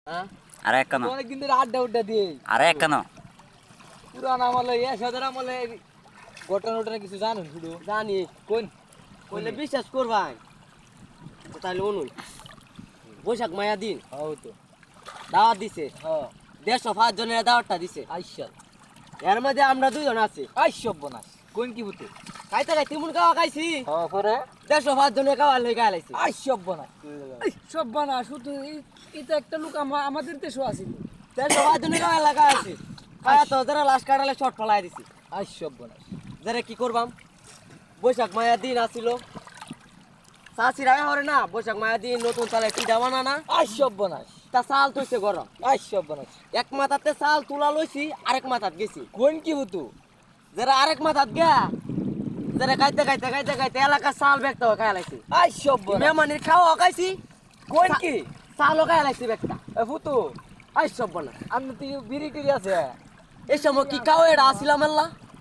আরে কেন অনেকদিন ধরে আড্ডা উড্ডা দিয়ে আরে কেন পুরান আমলে সাদের আমলে ঘটনা কিছু জানেন শুধু জানি কোন কইলে বিশ্বাস করবাই তো তাইলে অনুন বৈশাখ মায়া দিন হও তো দাওয়াত দিছে হ্যাঁ 105 জনের দাওয়াতটা দিছে আইসা এর মধ্যে আমরা দুইজন আছি আইসব বনাস কোন কি হতো খাইতে খাইতে মন খাওয়া খাইছি হ্যাঁ পরে 105 জনের খাওয়া লই গাইলাইছি আইসব বনাস সব বানা শুধু এটা একটা লোক আমাদের দেশও আছিল 105 জনের খাওয়া লাগা আছে খায়া তো যারা লাশ কাটালে শর্ট ফলাই দিছি আইসব বনাস যারা কি করবাম বৈশাখ মায়া দিন আসিল চাষিরা হরে না বৈশাখ মায়া দিন নতুন চালে পিঠা বানানা আইসব বনাস তা চাল তৈছে গরম আইসব বনাস এক মাথাতে চাল তুলা লইছি আরেক মাথাত গেছি কোন কি হতো যারা আরেক মাথাত গিয়া যারা খাইতে খাইতে খাইতে খাইতে এলাকার চাল বেগটা খাই লাইছি আইসব বনাস মেহমানির খাওয়া খাইছি কোন কি চালও খাই লাইছি বেগটা এ ফুতু আই সব বনা আপনি তো বিড়ি টিড়ি আছে এই সময় কি খাও এটা আসিলাম আল্লাহ